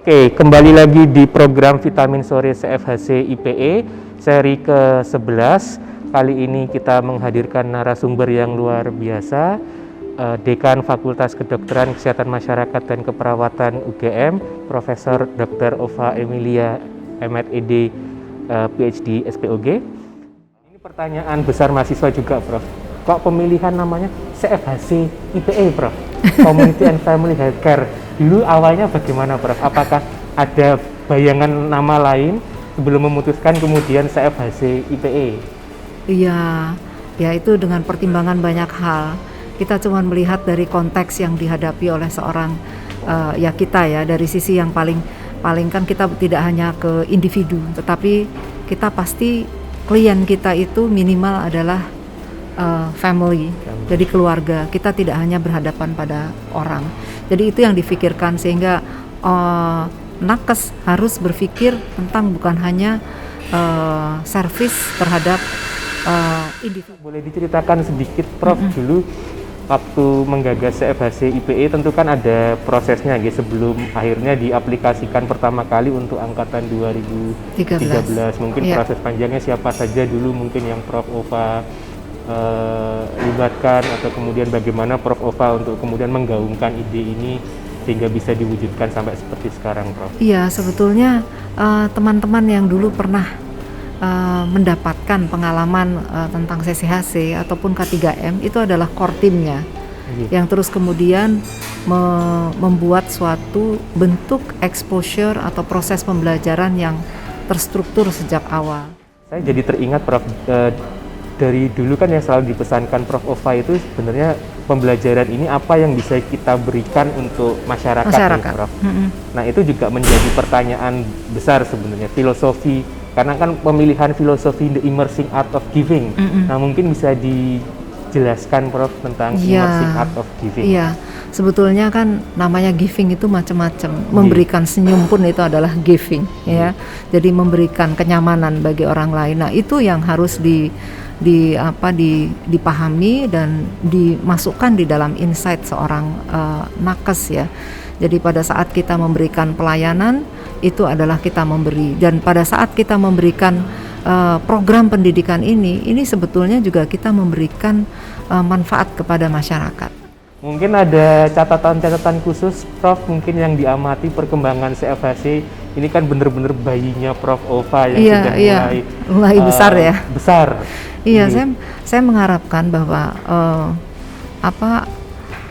Oke, kembali lagi di program Vitamin Sore CFHC IPE seri ke-11. Kali ini kita menghadirkan narasumber yang luar biasa, Dekan Fakultas Kedokteran Kesehatan Masyarakat dan Keperawatan UGM, Profesor Dr. Ova Emilia MD, PhD SPOG. Ini pertanyaan besar mahasiswa juga, Prof. Kok pemilihan namanya CFHC IPE, Prof? Community and Family Healthcare. Dulu awalnya bagaimana, Prof? Apakah ada bayangan nama lain sebelum memutuskan kemudian CFHC IPE? Iya, ya itu dengan pertimbangan banyak hal. Kita cuma melihat dari konteks yang dihadapi oleh seorang kita ya, dari sisi yang paling kan kita tidak hanya ke individu, tetapi kita pasti klien kita itu minimal adalah family, jadi keluarga. Kita tidak hanya berhadapan pada orang. Jadi itu yang difikirkan, sehingga nakes harus berpikir tentang bukan hanya servis terhadap individu. Boleh diceritakan sedikit, Prof, dulu waktu menggagas CFHC IPE tentu kan ada prosesnya gitu, sebelum akhirnya diaplikasikan pertama kali untuk angkatan 2013. Mungkin proses panjangnya siapa saja dulu mungkin yang Prof Ova libatkan, atau kemudian bagaimana Prof Ova untuk kemudian menggaungkan ide ini sehingga bisa diwujudkan sampai seperti sekarang, Prof? Iya, sebetulnya teman-teman yang dulu pernah mendapatkan pengalaman tentang CCHC ataupun K3M itu adalah core timnya, yang terus kemudian membuat suatu bentuk exposure atau proses pembelajaran yang terstruktur sejak awal. Saya jadi teringat, Prof, dari dulu kan yang selalu dipesankan Prof Ova itu sebenarnya pembelajaran ini apa yang bisa kita berikan untuk masyarakat. Nih, Prof. Nah, itu juga menjadi pertanyaan besar sebenarnya, filosofi, karena kan pemilihan filosofi the immersing art of giving. Nah, mungkin bisa dijelaskan, Prof, tentang immersing art of giving. Iya, sebetulnya kan namanya giving itu macam-macam. Memberikan senyum pun itu adalah giving, ya. Jadi memberikan kenyamanan bagi orang lain. Nah, itu yang harus dipahami dan dimasukkan di dalam insight seorang nakes, ya. Jadi pada saat kita memberikan pelayanan itu adalah kita memberi, dan pada saat kita memberikan program pendidikan ini sebetulnya juga kita memberikan manfaat kepada masyarakat. Mungkin ada catatan-catatan khusus, Prof, mungkin yang diamati perkembangan CFHC ini kan benar-benar bayinya Prof Ova yang sudah mulai besar, ya. Besar. Iya, saya mengharapkan bahwa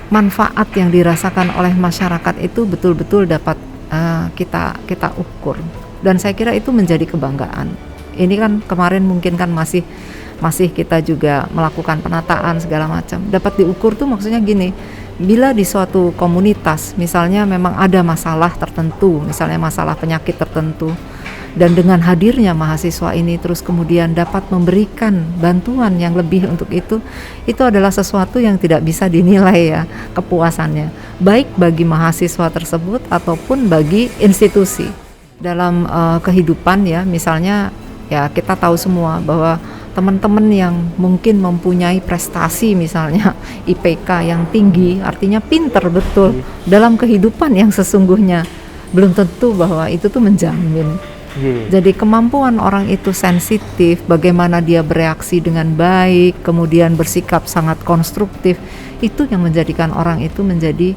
manfaat yang dirasakan oleh masyarakat itu betul-betul dapat kita ukur, dan saya kira itu menjadi kebanggaan. Ini kan kemarin mungkin kan masih kita juga melakukan penataan segala macam. Dapat diukur tuh maksudnya gini, bila di suatu komunitas misalnya memang ada masalah tertentu, misalnya masalah penyakit tertentu, dan dengan hadirnya mahasiswa ini terus kemudian dapat memberikan bantuan yang lebih untuk itu adalah sesuatu yang tidak bisa dinilai, ya, kepuasannya, baik bagi mahasiswa tersebut ataupun bagi institusi. Dalam kehidupan, ya, misalnya, ya, kita tahu semua bahwa teman-teman yang mungkin mempunyai prestasi misalnya IPK yang tinggi, artinya pinter betul, dalam kehidupan yang sesungguhnya belum tentu bahwa itu tuh menjamin. Jadi kemampuan orang itu sensitif, bagaimana dia bereaksi dengan baik, kemudian bersikap sangat konstruktif, itu yang menjadikan orang itu menjadi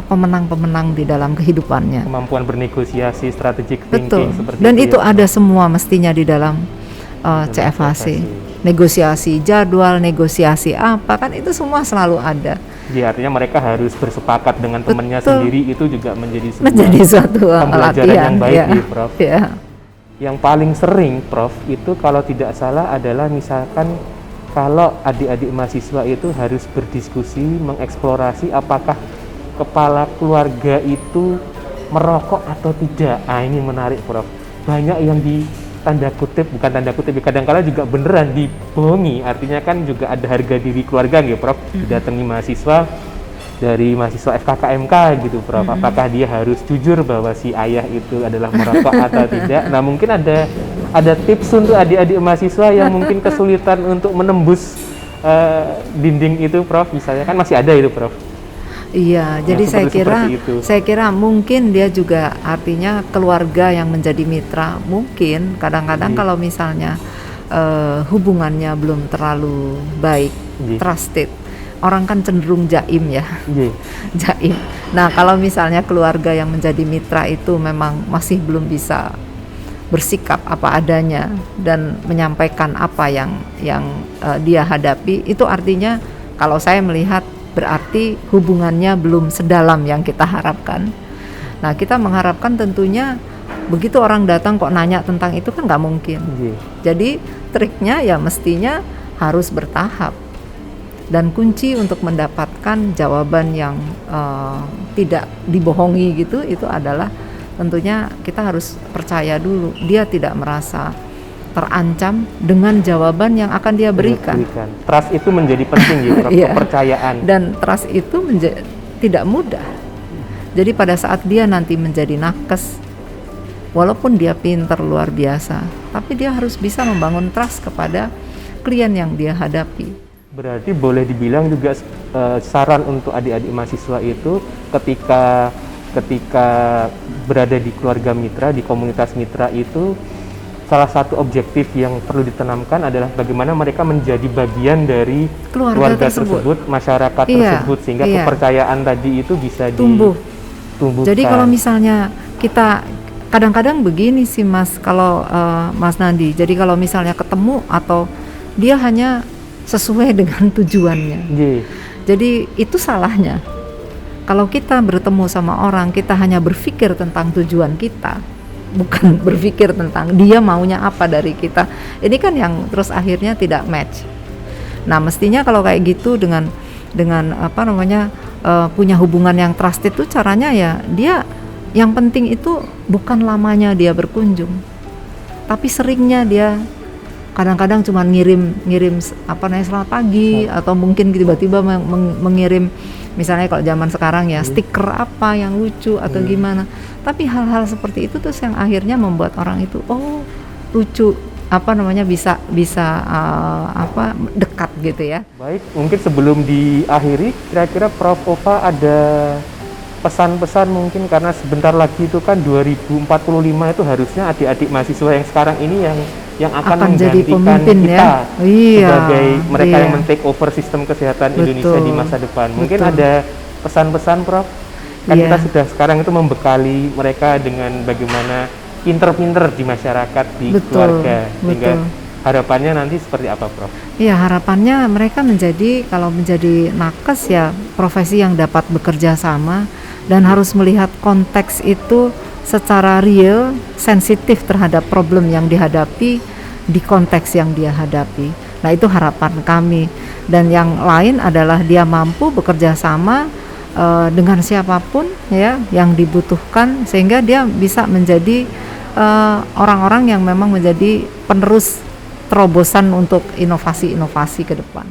pemenang-pemenang di dalam kehidupannya. Kemampuan bernegosiasi, strategic thinking, seperti dan itu ada semua mestinya di dalam CFHC. Negosiasi jadwal, negosiasi apa, kan itu semua selalu ada. Ya, artinya mereka harus bersepakat dengan temannya sendiri, itu juga menjadi suatu pembelajaran yang baik, ya, Prof. Ya. Yang paling sering, Prof, itu kalau tidak salah adalah misalkan kalau adik-adik mahasiswa itu harus berdiskusi, mengeksplorasi apakah kepala keluarga itu merokok atau tidak. Ini menarik, Prof. Banyak yang bukan tanda kutip, kadang-kala juga beneran dibohongi. Artinya kan juga ada harga diri keluarga, gitu, Prof. Didatangi mahasiswa dari mahasiswa FKKMK gitu, Prof. Apakah dia harus jujur bahwa si ayah itu adalah merokok atau tidak? Nah, mungkin ada tips untuk adik-adik mahasiswa yang mungkin kesulitan untuk menembus dinding itu, Prof. Misalnya kan masih ada itu, Prof. Iya, yang jadi seperti itu. saya kira mungkin dia juga artinya keluarga yang menjadi mitra. Mungkin kadang-kadang Ji, kalau misalnya hubungannya belum terlalu baik, ji, trusted, orang kan cenderung jaim ya, ji, jaim. Nah, kalau misalnya keluarga yang menjadi mitra itu memang masih belum bisa bersikap apa adanya dan menyampaikan apa yang dia hadapi, itu artinya kalau saya melihat berarti hubungannya belum sedalam yang kita harapkan. Nah, kita mengharapkan tentunya begitu orang datang kok nanya tentang itu kan nggak mungkin. ji. Jadi triknya ya mestinya harus bertahap, dan kunci untuk mendapatkan jawaban yang tidak dibohongi gitu, itu adalah tentunya kita harus percaya dulu dia tidak merasa terancam dengan jawaban yang akan dia berikan. Trust itu menjadi penting ya, Prof. Iya. Kepercayaan. Dan trust itu tidak mudah. Jadi pada saat dia nanti menjadi nakes, walaupun dia pinter luar biasa, tapi dia harus bisa membangun trust kepada klien yang dia hadapi. Berarti boleh dibilang juga saran untuk adik-adik mahasiswa itu ketika berada di keluarga mitra, di komunitas mitra itu, salah satu objektif yang perlu ditanamkan adalah bagaimana mereka menjadi bagian dari keluarga tersebut, masyarakat tersebut, sehingga kepercayaan tadi itu bisa ditumbuhkan. Jadi kalau misalnya kita kadang-kadang begini sih Mas, kalau Mas Nandi, jadi kalau misalnya ketemu atau dia hanya sesuai dengan tujuannya, jadi itu salahnya. Kalau kita bertemu sama orang, kita hanya berpikir tentang tujuan kita, bukan berpikir tentang dia maunya apa dari kita. Ini kan yang terus akhirnya tidak match. Nah, mestinya kalau kayak gitu dengan punya hubungan yang trusted itu caranya ya dia, yang penting itu bukan lamanya dia berkunjung, tapi seringnya dia kadang-kadang cuma ngirim selamat pagi, atau mungkin tiba-tiba mengirim misalnya kalau zaman sekarang ya stiker apa yang lucu atau gimana. Tapi hal-hal seperti itu terus yang akhirnya membuat orang itu lucu, bisa dekat gitu ya. Baik, mungkin sebelum diakhiri, kira-kira Prof. Ova ada pesan-pesan mungkin, karena sebentar lagi itu kan 2045 itu harusnya adik-adik mahasiswa yang sekarang ini yang akan jadi menggantikan pemimpin kita ya? Sebagai mereka yang men-take over sistem kesehatan Indonesia di masa depan. Mungkin ada pesan-pesan, Prof? Kan kita sudah sekarang itu membekali mereka dengan bagaimana pinter-pinter di masyarakat, di keluarga, sehingga harapannya nanti seperti apa, Prof? Iya, harapannya mereka kalau menjadi nakes ya profesi yang dapat bekerja sama dan harus melihat konteks itu secara real, sensitif terhadap problem yang dihadapi di konteks yang dia hadapi. Nah, itu harapan kami. Dan yang lain adalah dia mampu bekerja sama dengan siapapun ya yang dibutuhkan, sehingga dia bisa menjadi orang-orang yang memang menjadi penerus terobosan untuk inovasi-inovasi ke depan.